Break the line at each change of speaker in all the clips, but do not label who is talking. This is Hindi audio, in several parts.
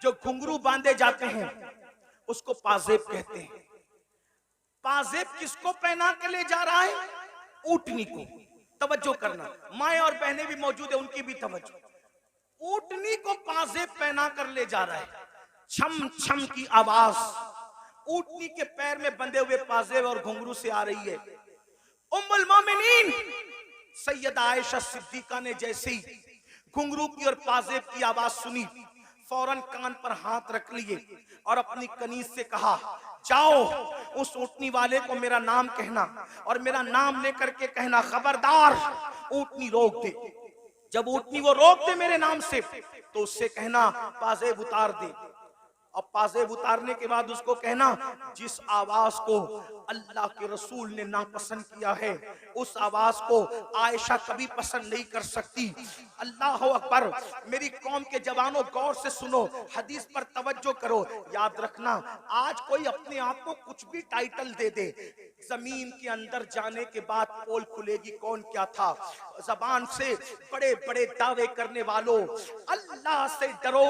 जो घुंघरू बांधे जाते हैं उसको पाजेब कहते हैं। पाजेब किसको पहना के ले जा रहा है? ऊंटनी को। तवज्जो करना, माए और बहनें भी मौजूद है, उनकी भी तवज्जो। ऊंटनी को पाजेब पहना कर ले जा रहा है। छम छम की आवाज ऊंटनी के पैर में बंधे हुए पाजेब और घुंघरू से आ रही है। उम्मुल मोमिनीन सैयदा आयशा सिद्दीका ने जैसे ही घुंघरू की और पाजेब की आवाज सुनी, फौरन कान पर हाथ रख लिए और अपनी कनीज से कहा, जाओ उस ऊंटनी वाले को मेरा नाम कहना और मेरा नाम लेकर के कहना, खबरदार ऊंटनी रोक दे। जब ऊंटनी वो रोक दे मेरे नाम से तो उससे कहना पाजेब उतार दे। और पाजेब उतारने के बाद उसको कहना, जिस आवाज को अल्लाह के रसूल ने नापसंद किया है उस आवाज को आयशा कभी पसंद नहीं कर सकती। अल्लाह अकबर। मेरी कौम के जवानों गौर से सुनो, हदीस पर तवज्जो करो। याद रखना, आज कोई अपने आप को कुछ भी टाइटल दे दे, जमीन के अंदर जाने के बाद पोल खुलेगी कौन क्या था। जबान से बड़े बड़े दावे करने वालों, अल्लाह से डरो।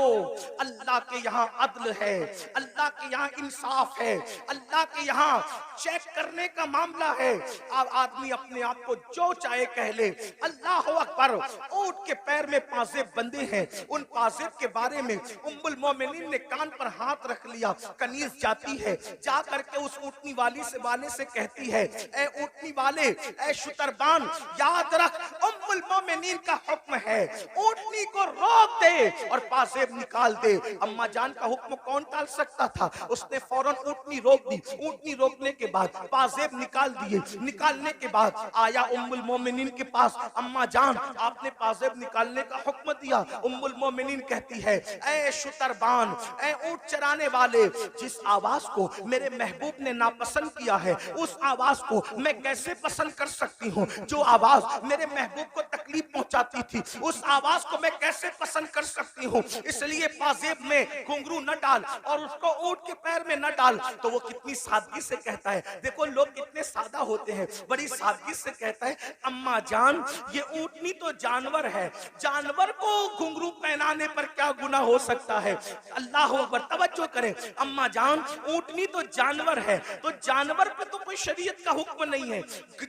अल्लाह के यहाँ अदल है, अल्लाह के यहाँ इंसाफ है, अल्लाह के यहाँ चेक करने का मामला है। अब आदमी अपने आप को जो चाहे कह ले। अल्लाह अकबर। ऊंट के पैर में पाजेब बंधे हैं, उन पाजेब के बारे में उम्मुल मोमिनीन ने कान पर हाथ रख लिया। कनीज जाती है, जा करके उस ऊंटनी वाले से कहती है, ए ऊंटनी वाले, ए शुतरबान, याद रख उम्मुल मोमिनीन का हुक्म है, ऊंटनी को रोक दे और पाजेब निकाल दे। अम्मा जान का हुक्म कौन टाल सकता था? उसने फौरन ऊंटनी रोक दी। ऊंटनी रोकने के बाद पाजेब निकाल दिए। निकालने के बाद आया उम्मुल मोमिनीन के पास, अम्मा जान आपने पाजेब निकालने का हुक्म दिया। उम्मुल मोमिनीन कहती है, ए शुतरबान, ए ऊंट चराने वाले, जिस आवाज को मेरे महबूब ने नापसंद किया है उस आवाज को मैं कैसे पसंद कर सकती हूँ? जो आवाज मेरे महबूब को तकलीफ पहुंचाती थी उस आवाज को मैं कैसे पसंद कर सकती हूँ? इसलिए पाजेब में घुंघरू न डाल और उसको ऊंट के पैर में न डाल। तो वो कितनी सादगी से कहता है, देखो लोग कितने सादा होते हैं, बड़ी सादगी से कहता है, अम्मा जान ये ऊंटनी तो जानवर है, जानवर को घुंघरू पहनाने पर क्या गुनाह हो सकता है? अल्लाह अकबर। तवज्जो करें, अम्मा जान ऊंटनी तो जानवर है, तो जानवर पे तो कोई शरीयत का हुक्म नहीं है,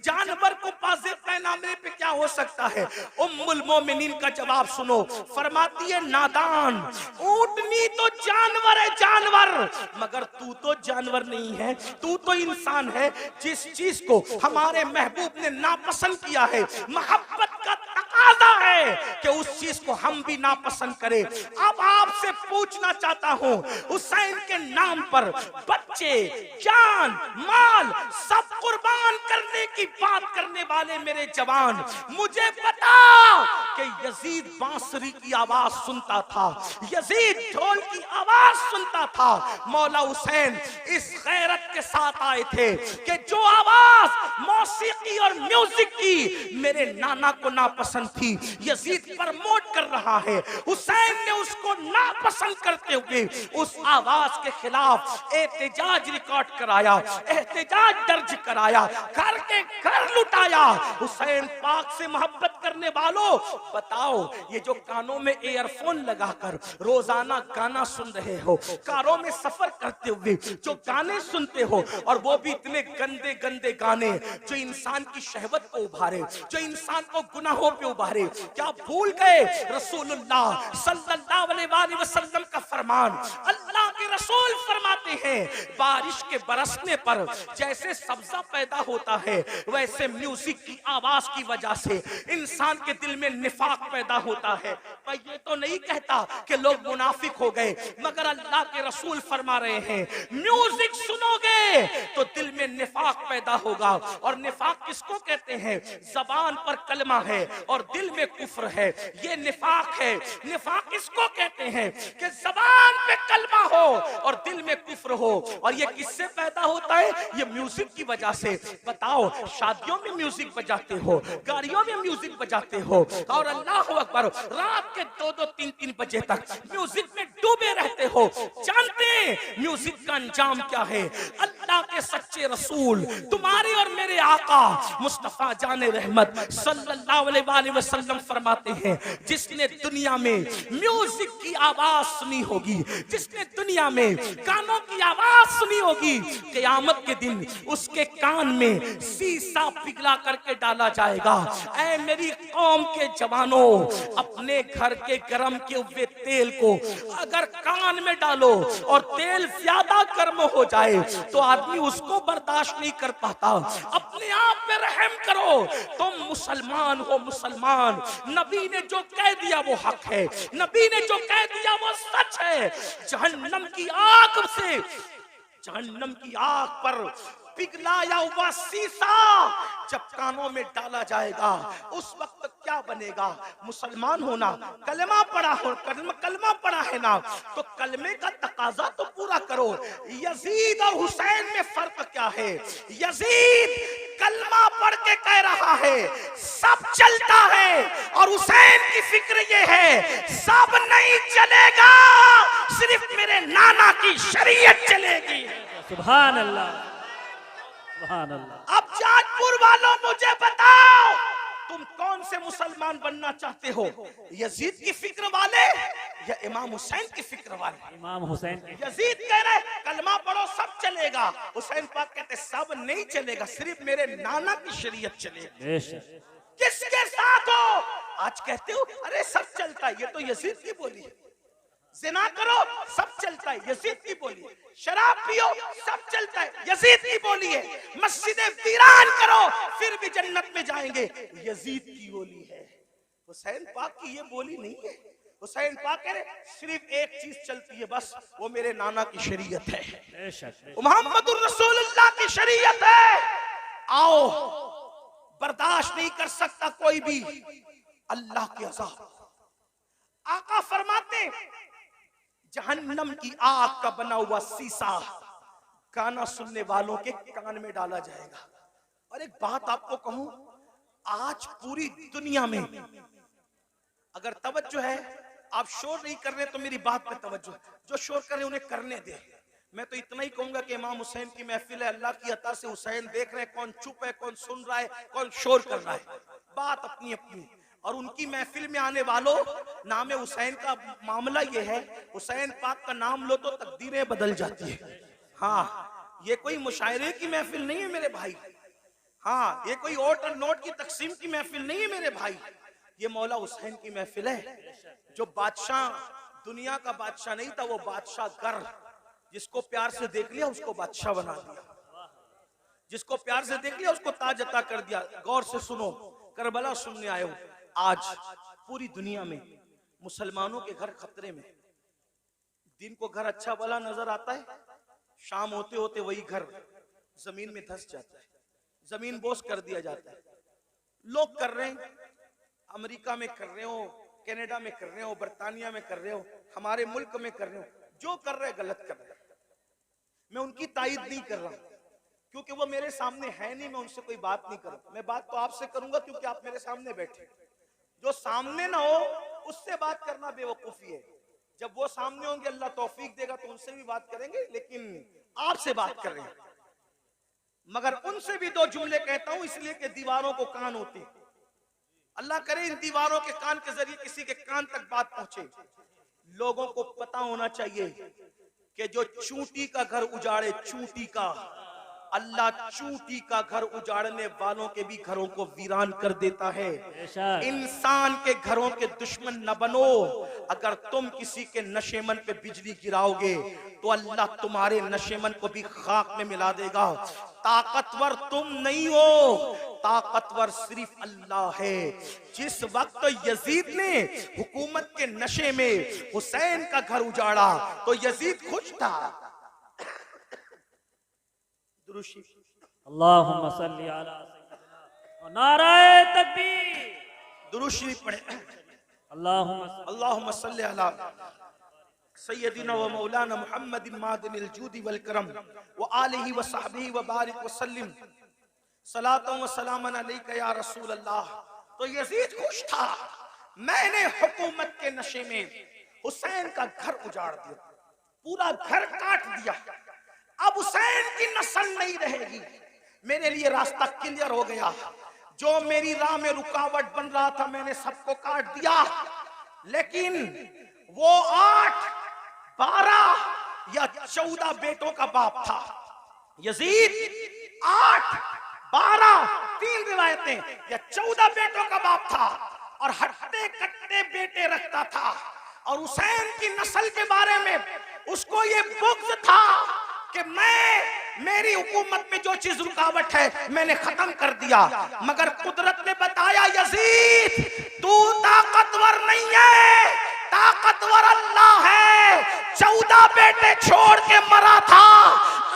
जानवर को पाजेब पहनाने पे क्या हो सकता है? उम्मुल मोमिनीन का जवाब सुनो, फरमाती है, नादान, ऊंटनी तो जानवर है, जानवर, मगर तू तो जानवर नहीं है, तू तो इंसान है। जिस चीज को हमारे महबूब ने नापसंद किया है, मोहब्बत का तकाजा है कि उस चीज को हम भी नापसंद करें। अब आपसे पूछना चाहता हूं, हुसैन के नाम पर बच्चे, जान, माल सब कुर्बान करने की बात करने वाले मेरे जवान, मुझे बता कि यजीद बांसुरी की आवाज सुनता था, यजीद ढोल की आवाज सुनता था। मौला हुसैन इस गैरत के साथ आए थे कि जो आवाज मौसीकी और म्यूजिक की मेरे नाना को नापसंद थी, यजीद प्रमोट कर रहा है। हुसैन ने उसको नापसंद करते हुए उस आवाज के खिलाफ एहतजाज रिकॉर्ड कराया, एहतजाज दर्ज कराया, घर के घर लुटाया। हुसैन पाक से मोहब्बत करने वालों, बताओ ये जो कानों में ईयरफोन लगाकर रोजाना गाना सुन रहे हो, कारों में सफर करते हुए जो गाने सुनते हो, और वो भी इतने गंदे गंदे गाने जो इंसान की शहवत को उभारे, जो इंसान को गुनाहों पे उभारे, क्या भूल गए रसूलुल्लाह सल्लल्लाहु अलैहि वसल्लम का फरमान? अल्लाह के रसूल फरमाते हैं, बारिश के बरसने पर जैसे सब्जा पैदा होता है, वैसे म्यूजिक की आवाज की वजह से इंसान के दिल में निफाक पैदा होता है। मैं ये तो नहीं कहता कि लोग मुनाफिक हो गए, मगर अल्लाह के रसूल फरमा रहे हैं, म्यूजिक सुनोगे तो दिल में निफाक पैदा होगा। और निफाक किसको कहते हैं? जबान पर कलमा है और दिल में कुफ्र है, ये निफाक है। निफाक किसको कहते हैं? कि जबान पे कलमा हो और दिल में कुफ्र हो। और ये किससे पैदा होता है? ये म्यूजिक की वजह से। बताओ, शादियों में म्यूजिक बजाते हो, गाड़ियों में म्यूजिक बजाते हो, और अल्लाह अकबर रात के 2-2, 3-3 बजे तक म्यूजिक में डूबे रहते हो। जानते हैं म्यूजिक का अंजाम क्या है? अल्लाह खुदा के सच्चे रसूल, तुम्हारे और मेरे आका मुस्तफा जाने रहमत सल्लल्लाहु अलैहि वसल्लम फरमाते हैं, जिसने दुनिया में म्यूजिक की आवाज सुनी होगी, जिसने दुनिया में गानों की आवाज सुनी होगी, क़यामत के दिन उसके कान में शीशा पिघला करके डाला जाएगा। ऐ मेरी कौम के जवानों, अपने घर के गरम के हुए तेल को अगर कान में डालो और तेल ज्यादा गर्म हो जाए तो आदमी उसको बर्दाश्त नहीं कर पाता। अपने आप पे रहम करो, तुम मुसलमान हो मुसलमान। नबी ने जो कह दिया वो हक है, नबी ने जो कह दिया वो सच है। जहन्नम की आग से, जहन्नम की आग पर पिघलाया हुआ शीशा जब कानों में डाला जाएगा, उस वक्त क्या बनेगा? मुसलमान होना, कलमा पढ़ा हो, कलमा पढ़ा है ना, तो कलमे का तकाजा तो पूरा करो। यजीद और हुसैन में फर्क क्या है? यजीद कलमा पढ़ के कह रहा है सब चलता है, और हुसैन की फिक्र ये है सब नहीं चलेगा, सिर्फ मेरे नाना की शरीयत चलेगी।
सुभान अल्लाह, सुभान अल्लाह।
अब जाजपुर वालों मुझे बताओ, तुम कौन से मुसलमान बनना चाहते हो? यजीद की फिक्र वाले या इमाम हुसैन की फिक्र वाले?
इमाम हुसैन की।
यजीद कह रहे कलमा पढ़ो सब चलेगा, हुसैन पाक कहते सब नहीं चलेगा, सिर्फ मेरे नाना की शरीयत चलेगी। किसके साथ हो? आज कहते हो अरे सब चलता है, ये तो यजीद की बोली है। जिना करो सब चलता है, यजीद की बोली है। शराब पियो सब चलता है, यजीद की बोली है। मस्जिदें वीरान करो फिर भी जन्नत में जाएंगे, यजीद की बोली है। हुसैन पाक की ये बोली नहीं है। हुसैन पाक कह रहे सिर्फ एक चीज चलती है बस, वो मेरे नाना की शरीयत है, मोहम्मदुर रसूलुल्लाह की शरीयत है। आओ, बर्दाश्त नहीं कर सकता कोई भी अल्लाह के अज़ाब। आका फरमाते जहन्नम की आग का बना हुआ शीशा गाना सुनने वालों के कान में डाला जाएगा। और एक बात आपको कहूं, आज पूरी दुनिया में अगर तवज्जो है, आप शोर नहीं कर रहे तो मेरी बात पे तवज्जो, जो शोर कर रहे उन्हें करने दे। मैं तो इतना ही कहूंगा कि इमाम हुसैन की महफिल है, अल्लाह की अता से हुसैन देख रहे हैं, कौन चुप है, कौन सुन रहा है, कौन शोर कर रहा है, बात अपनी अपनी। और उनकी महफिल में आने वालों, नाम हुसैन का मामला ये है, हुसैन पाक का नाम लो तो तकदीरें बदल जाती है। हाँ, ये कोई मुशायरे की महफिल नहीं है मेरे भाई। हाँ, ये कोई ओट और नोट की तकसीम की महफिल नहीं है मेरे भाई। ये मौला हुसैन की महफिल है। जो बादशाह, दुनिया का बादशाह नहीं था, वो बादशाह गर, जिसको प्यार से देख लिया उसको बादशाह बना दिया, जिसको प्यार से देख लिया उसको ताज अता कर दिया। गौर से सुनो, करबला सुनने आए हो। आज पूरी दुनिया में मुसलमानों के घर खतरे में। दिन को घर अच्छा भला नजर आता है, शाम होते होते वही घर जमीन में धंस जाता है, जमीन बोस कर दिया जाता है। लोग कर रहे हैं, अमेरिका में कर रहे हो, कनाडा में कर रहे हो, बर्तानिया में कर रहे हो, हमारे मुल्क में कर रहे हो, जो कर रहे गलत कर रहे। मैं उनकी तायीद नहीं कर रहा क्योंकि वो मेरे सामने है नहीं, मैं उनसे कोई बात नहीं करूं। मैं बात तो आपसे करूंगा क्योंकि आप मेरे सामने बैठे। जो सामने ना हो उससे बात करना बेवकूफी है। जब वो सामने होंगे अल्लाह तौफीक देगा तो उनसे भी बात करेंगे, लेकिन आपसे बात कर रहे हैं। मगर उनसे भी दो जुमले कहता हूं इसलिए कि दीवारों को कान होते हैं। अल्लाह करे इन दीवारों के कान के जरिए किसी के कान तक बात पहुंचे। लोगों को पता होना चाहिए कि जो चूंटी का घर उजाड़े, चूंटी का, अल्लाह चूंटी का घर उजाड़ने वालों के भी घरों को वीरान कर देता है। इंसान के घरों के दुश्मन न बनो। अगर तुम किसी के नशेमन पे बिजली गिराओगे तो अल्लाह तुम्हारे नशेमन को भी खाक में मिला देगा। ताकतवर तुम नहीं हो, ताकतवर सिर्फ अल्लाह है। जिस वक्त यजीद ने हुकूमत के नशे में हुसैन का घर उजाड़ा तो यजीद खुश था।
अल्लाहुम्मा सल्ली अला सय्यिदिना, नाराए तकबीर,
दुरूद शरीफ पढ़े।
अल्लाहुम्मा
सल्ली अला सय्यिदिना व मौलाना मुहम्मदिन मादिनिल जूदी वल करम व आलिहि व सहबिहि व बारिक व सल्लिम सलातन व सलामन अलैका या रसूल अल्लाह। तो यजीद खुश था, मैंने हुकूमत के नशे में हुसैन का घर उजाड़ दिया, पूरा घर काट दिया। अब हुसैन की नस्ल नहीं रहेगी। मेरे लिए रास्ता क्लियर हो गया। जो मेरी राह में रुकावट बन रहा था मैंने सबको काट दिया। लेकिन वो 8, 12 या 14 बेटों का बाप था। यजीद 8, 12, 3 रिवायतें या 14 बेटों का बाप था और हट्टे कट्टे बेटे रखता था। और हुसैन की नस्ल के बारे में उसको ये बुग़्ज़ था कि मेरी हुकूमत में जो चीज रुकावट है मैंने खत्म कर दिया। मगर कुदरत ने बताया यजीद तू ताकतवर नहीं है, ताकतवर अल्लाह है। 14 बेटे छोड़ के मरा था,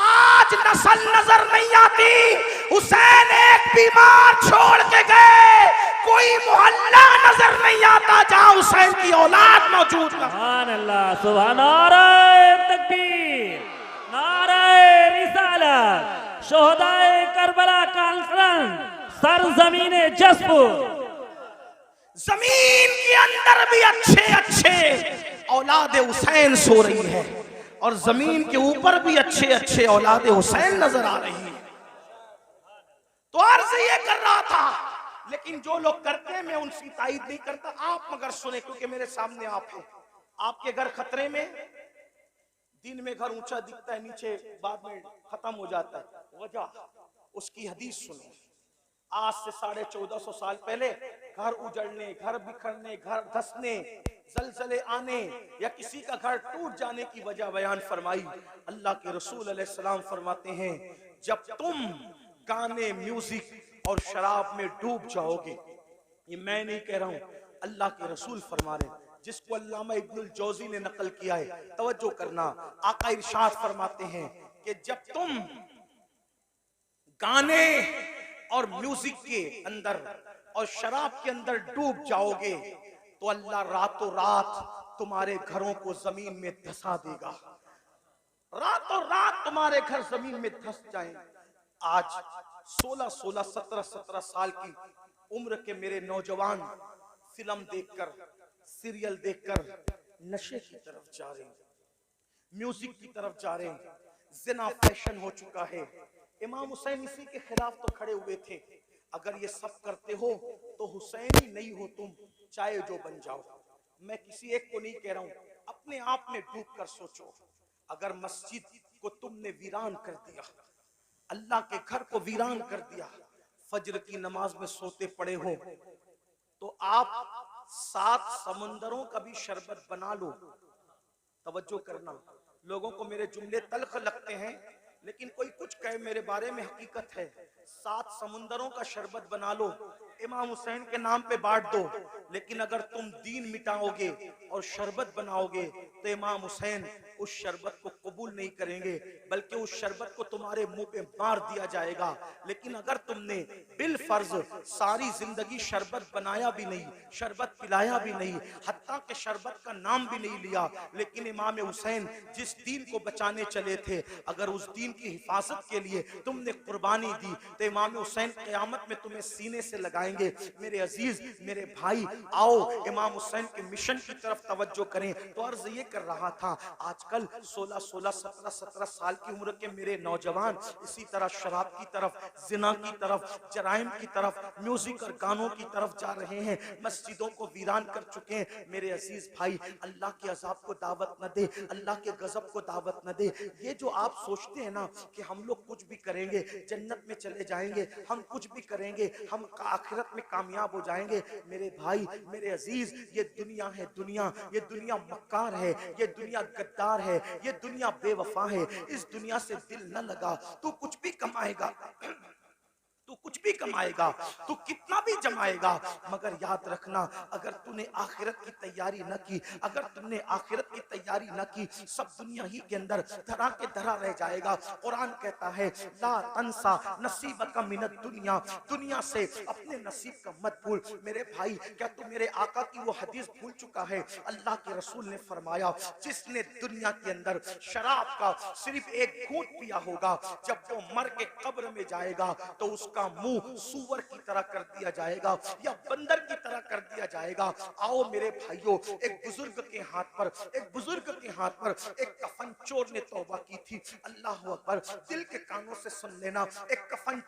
आज नस्ल नजर नहीं आती। हुसैन एक बीमार छोड़ के गए, कोई मोहल्ला नजर नहीं आता जहां हुसैन की औलाद मौजूद न।
सुभान अल्लाह, सुभान। नारे तकबीर, नारे रिसालत, शोहदाए करबला कॉन्फ्रेंस, सरजमीने जसपुर।
जमीन के अंदर भी अच्छे अच्छे औलाद हुसैन सो रही है और जमीन के ऊपर भी अच्छे अच्छे औलाद हुसैन नजर आ रही है। तो अर्ज ये कर रहा था, लेकिन जो लोग करते हैं मैं उनकी तायद नहीं करता। आप मगर सुने, क्योंकि मेरे सामने आप हैं। आपके घर खतरे में, दिन में घर ऊंचा दिखता है, नीचे बाद में खत्म हो जाता है। वजह उसकी हदीस सुनो। आज से 1450 साल पहले घर उजड़ने, घर बिखरने, घर धंसने, जलजले आने या किसी का घर टूट जाने की वजह बयान फरमाई। अल्लाह के रसूल अलैहि सलाम फरमाते हैं, जब तुम गाने, म्यूजिक और शराब में डूब जाओगे, ये मैं नहीं कह रहा हूं, अल्लाह के रसूल फरमा रहे हैं, जिसको अल्लामा इब्नुल जौजी ने नकल किया है। तवज्जो करना, आका इरशाद फरमाते हैं कि जब तुम गाने और म्यूजिक के अंदर और शराब के अंदर डूब जाओगे तो अल्लाह रातों रात तुम्हारे घरों को जमीन में धंसा देगा। रातों रात तुम्हारे घर जमीन में धंस जाएंगे। आज 16, 17 साल की उम्र के मेरे नौजवान फिल्म देखकर, सीरियल देखकर नशे की तरफ जा रहे हैं, म्यूजिक की तरफ जा रहे हैं। जिना फैशन हो चुका है। इमाम हुसैन इसी के खिलाफ तो खड़े हुए थे। अगर ये सब करते हो तो हुसैनी नहीं हो तुम, चाहे जो बन जाओ। मैं किसी एक को नहीं कह रहा हूं, अपने आप में डूब कर सोचो। अगर मस्जिद को तुमने वीरान कर दिया, अल्लाह के घर को वीरान कर दिया, फजर की नमाज में सोते पड़े हो, तो आप 7 समुंदरों का भी शरबत बना लो। तवज्जो करना, लोगों को मेरे जुमले तल्ख लगते हैं, लेकिन कोई कुछ कहे मेरे बारे में हकीकत है। 7 समुंदरों का शरबत बना लो, इमाम हुसैन के नाम पे बांट दो। लेकिन अगर तुम दीन मिटाओगे और शरबत बनाओगे तो इमाम हुसैन उस शरबत को कबूल नहीं करेंगे, बल्कि उस शरबत को तुम्हारे मुंह पे मार दिया जाएगा। लेकिन अगर तुमने बिल फर्ज सारी जिंदगी शरबत बनाया भी नहीं, शरबत पिलाया भी नहीं, हत्ता के शरबत का नाम भी नहीं लिया, लेकिन इमाम हुसैन जिस दीन को बचाने चले थे, अगर उस दीन की हिफाजत के लिए तुमने कुर्बानी दी तो इमाम हुसैन क़यामत में तुम्हें सीने से लगाएंगे। मेरे अजीज, मेरे भाई, आओ इमाम हुसैन के मिशन की तरफ तवज्जो करें। तो अर्ज ये कर रहा था, आजकल 16, 17 साल की उम्र के मेरे नौजवान इसी तरह शराब की तरफ, जिना की तरफ, जराइम की तरफ, म्यूजिक और गानों की तरफ जा रहे हैं, मस्जिदों को वीरान कर चुके हैं। मेरे अजीज भाई, अल्लाह के अजाब को दावत न दे, अल्लाह के गजब को दावत न दे। ये जो आप सोचते हैं ना कि हम लोग कुछ भी करेंगे जन्नत में चले जाएंगे, हम कुछ भी करेंगे हम आखिरत में कामयाब हो जाएंगे, मेरे भाई, मेरे अजीज, ये दुनिया है दुनिया, ये दुनिया मक्कार है, ये दुनिया गद्दार है, ये दुनिया बेवफा है। इस दुनिया से दिल न लगा, तू कुछ भी कमाएगा, तू कुछ भी कमाएगा, तू कितना भी जमाएगा, मगर याद रखना, अगर तूने आखिरत की तैयारी न की, अगर तुमने आखिरत की तैयारी न की, सब दुनिया ही के अंदर धरा के धरा रह जाएगा। कुरान कहता है, ला तंसा नसीबका मिनद दुनिया, दुनिया से अपने नसीब का मत भूल। मेरे भाई, क्या तू मेरे आका की वो हदीस भूल चुका है? अल्लाह के रसूल ने फरमाया, जिसने दुनिया के अंदर शराब का सिर्फ एक घूंट पिया होगा, जब वो मर के कब्र में जाएगा तो उसका उसका मुंह सूअर की तरह कर दिया जाएगा या बंदर की तरह कर दिया जाएगा। आओ मेरे भाइयों, एक बुजुर्ग के हाथ पर एक कफन चोर ने तौबा की थी। अल्लाह अकबर, दिल के कानों से सुन लेना। एक कफन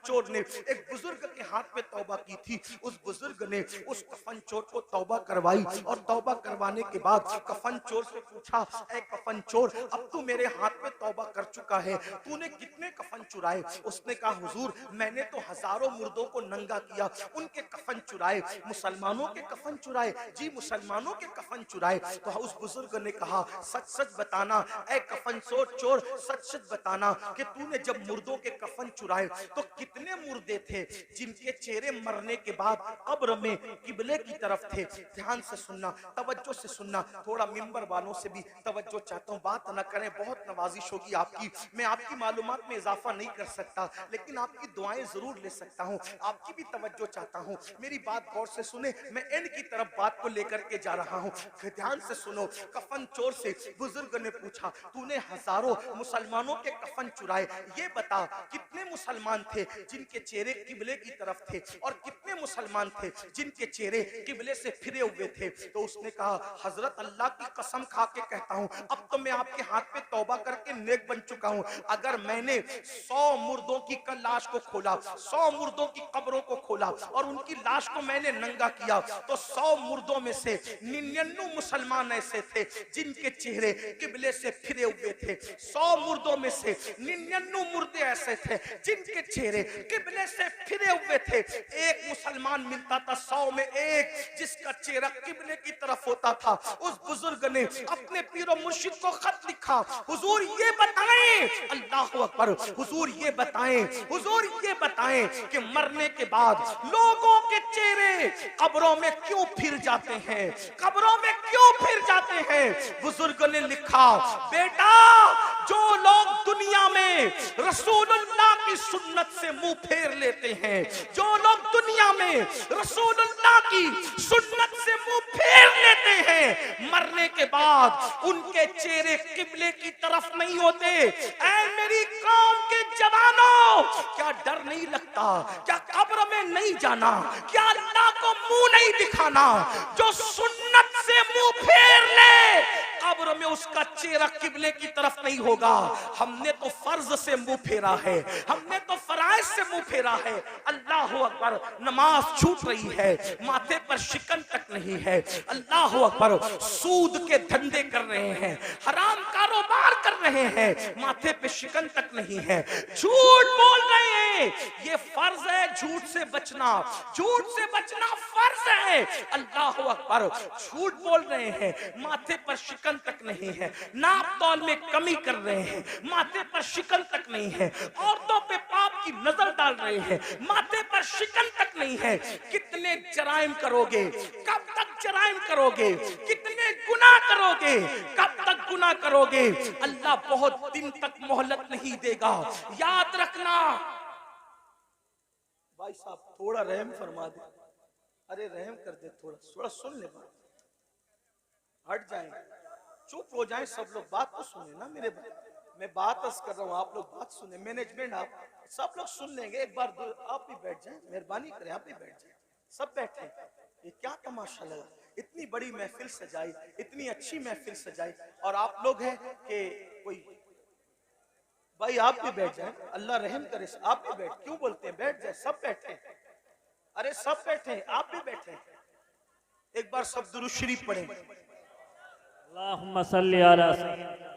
चोर ने एक बुजुर्ग के हाथ में तौबा की थी। उस बुजुर्ग ने उस कफन चोर को तौबा करवाई और तौबा करवाने के बाद कफन चोर से पूछा, ऐ कफन चोर, अब तू मेरे हाथ में तौबा कर चुका है, तूने कितने कफन चुराए? उसने कहा, हुजूर मैंने तो हजारों मुर्दों को नंगा किया, उनके कफन चुराए। मुसलमानों के कफन चुराए? जी मुसलमानों के कफन चुराए। तो उस बुजुर्ग ने कहा, सच सच बताना ऐ कफन चोर, सच सच बताना कि तूने जब मुर्दों के कफन चुराए तो कितने मुर्दे थे जिनके चेहरे मरने के बाद कब्र में किबले की तरफ थे? ध्यान से सुनना, तवज्जो से सुनना। थोड़ा मिंबर वालों से भी तवज्जो चाहता हूँ, बात न करें, बहुत नवाजिश होगी आपकी। मैं आपकी मालूमात में इजाफा नहीं कर सकता, लेकिन आपकी दुआएं जरूर ले सकता हूँ। आपकी भी तवज्जो चाहता हूँ, मेरी बात गौर से सुने। मैं एंड की तरफ बात को लेकर के जा रहा हूँ, ध्यान से सुनो। कफन चोर से बुजुर्ग ने पूछा, तूने हजारों मुसलमानों के कफन चुराए, ये बता कितने मुसलमान थे जिनके चेहरे किबले की तरफ थे और कितने मुसलमान थे जिनके चेहरे किबले से फिरे हुए थे? तो उसने कहा, हजरत अल्लाह की कसम खा के कहता हूँ, अब तो मैं आपके हाथ पे तौबा करके नेक बन चुका हूँ। अगर मैंने 100 मुर्दों की लाश को खोला, 100 मुर्दों की कब्रों को खोला और उनकी लाश को मैंने नंगा किया, तो 100 मुर्दों में से 99 मुसलमान ऐसे थे जिनके चेहरे किबले से फिरे हुए थे। 100 मुर्दों में से 99 मुर्दे ऐसे थे जिनके चेहरे किबले से फिरे हुए थे। एक मुसलमान मिलता था 100 में एक, जिसका चेहरा किबले की तरफ होता था। उस बुजुर्ग ने अपने पीरो मुर्शिद को खत लिखा, हुजूर ये बताएं, अल्लाह अकबर, हुजूर ये बताएं कि मरने के बाद लोगों के चेहरे कब्रों में क्यों फिर जाते हैं? बुजुर्ग ने लिखा, बेटा, जो लोग दुनिया में रसूलुल्लाह की सुन्नत से मुंह फेर लेते हैं, जो लोग दुनिया में रसूलुल्लाह की सुन्नत से मुंह फेर लेते हैं, मरने के बाद उनके चेहरे किबले की तरफ नहीं होते। ऐ मेरी कौम के जवानों, क्या डर नहीं लगता? क्या कब्र में नहीं जाना? क्या अल्लाह को मुंह नहीं दिखाना? जो सुन्नत से मुंह फेर ले, कब्र में उसका चेहरा किबले की तरफ नहीं होगा। हमने तो फर्ज से मुंह फेरा है, हमने तो फराइज से मुंह फेरा है। अल्लाह अकबर, नमाज छूट रही है, माथे पर शिकन तक नहीं है। अल्लाह अकबर, सूद के धंधे कर रहे हैं, हराम कारोबार कर रहे हैं, माथे पे शिकन तक नहीं है, झूठ बोल रहे हैं। ये फर्ज है झूठ से बचना फर्ज है। अल्लाह अकबर, झूठ बोल रहे हैं, माथे पर शिकन तक नहीं है, नाप तौल में कमी कर रहे हैं, माथे पर शिकन तक नहीं है, औरतों पे पाप की नजर डाल रहे हैं, माथे पर शिकन तक नहीं है। कितने जराइम करोगे? कब तक जराइम करोगे? कितने गुनाह करोगे? कब तक गुनाह करोगे? अल्लाह बहुत दिन तक मोहलत नहीं देगा, याद रखना। भाई साहब थोड़ा रहम फरमा दे, अरे रहम कर दे, थोड़ा सुन ले, बात हट जाए, चुप हो जाए सब लोग, बात तो सुने ना मेरे भाई। मैं बात कर रहा हूँ, आप लोग बात सुने, मैनेजमेंट आप सब लोग सुन लेंगे। एक बार आप भी बैठ जाएं, मेहरबानी करें, आप भी बैठ जाएं, सब बैठे। ये क्या तमाशा लगा, इतनी बड़ी महफिल सजाई, इतनी अच्छी महफिल सजाई, और आप लोग हैं कि कोई, भाई आप भी बैठ जाएं, अल्लाह रहम करे, आप भी बैठ, क्यों बोलते हैं, बैठ जाए, सब बैठे, अरे सब बैठे, आप भी बैठे। एक बार सब दुरूद शरीफ पढ़ें।
अल्लाहुम्मा सल्ली अला सय्यिदना।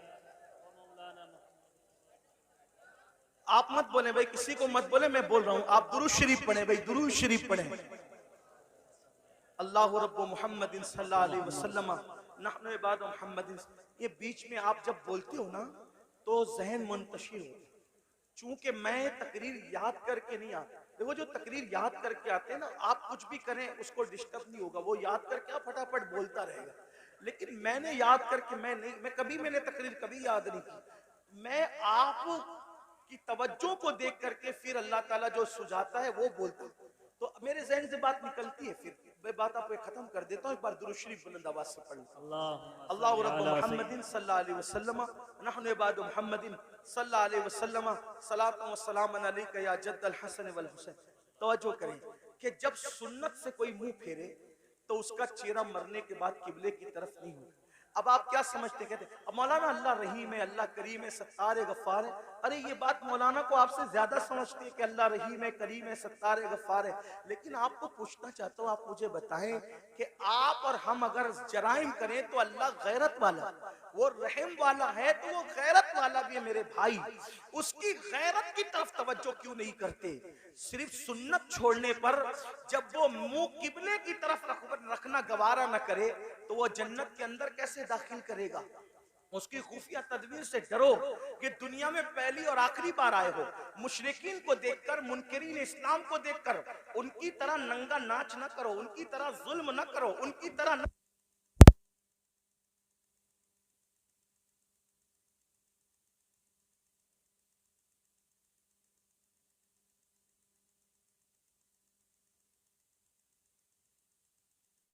आप मत बोले भाई, किसी को मत बोले, मैं बोल रहा हूं, आप दुरूद शरीफ पढ़ें भाई, दुरूद शरीफ पढ़ें। अल्लाहु रब्बु मुहम्मदिन सल्लल्लाहु अलैहि वसल्लम नहनु इबादु मुहम्मदिन। ये बीच में आप जब बोलते हो ना तो जहन मुंतशिर होता है। चूंकि मैं तकरीर याद करके नहीं आता, देखो जो तकरीर याद करके आते हैं ना, आप कुछ भी करें उसको डिस्टर्ब नहीं होगा, वो याद करके आप फटाफट बोलता रहेगा। लेकिन मैंने याद करके मैंने तकरीर कभी याद नहीं की। मैं आप की तवज्जो को देख करके फिर अल्लाह ताला जो सुझाता है वो बोलता है, तो मेरे जहन से बात निकलती है। फिर मैं बात आपको खत्म कर देता हूँ, एक बार दुरूद शरीफ बुलंद आवाज से पढ़ लो।
अल्लाहुम्मा
अल्लाह
सल्ली
रब्बु
अला
मुहम्मदिन सल्लल्लाहु अलैहि वसल्लम नहनु इबादु मुहम्मदिन सल्लल्लाहु अलैहि वसल्लम सलातु व सलामन अलैका या जद्दल हसन वल हुसैन। तवज्जो करें कि जब सुन्नत से कोई मुंह फेरे तो उसका चेहरा मरने के बाद किबले की तरफ नहीं होगा। अब आप क्या समझते, कहते अब मौलाना अल्लाह रहीम है, अल्लाह करीम है, सत्तार है, गफ्फार है। अरे ये बात मौलाना को आपसे ज्यादा समझते हैं कि अल्लाह रहीम है, करीम है, सत्तार है, गफ्फार है। लेकिन आपको पूछना चाहता हूँ, आप मुझे बताएं कि आप और हम अगर जराइम करें तो अल्लाह गैरत वाला, वो रहम वाला है तो वो गैरत वाला भी है मेरे भाई। उसकी गैरत की तरफ तवज्जो क्यों नहीं करते? सिर्फ सुन्नत छोड़ने पर जब वो मुंह किबले की तरफ रखना गवारा न करे तो वो जन्नत के अंदर कैसे दाखिल करेगा? उसकी खुफिया तदबीर से डरो कि दुनिया में पहली और आखिरी बार आए हो। मुशरिकीन को देखकर, मुनकरीन इस्लाम को देखकर उनकी तरह नंगा नाच न करो, उनकी तरह जुल्म न करो, उनकी तरह न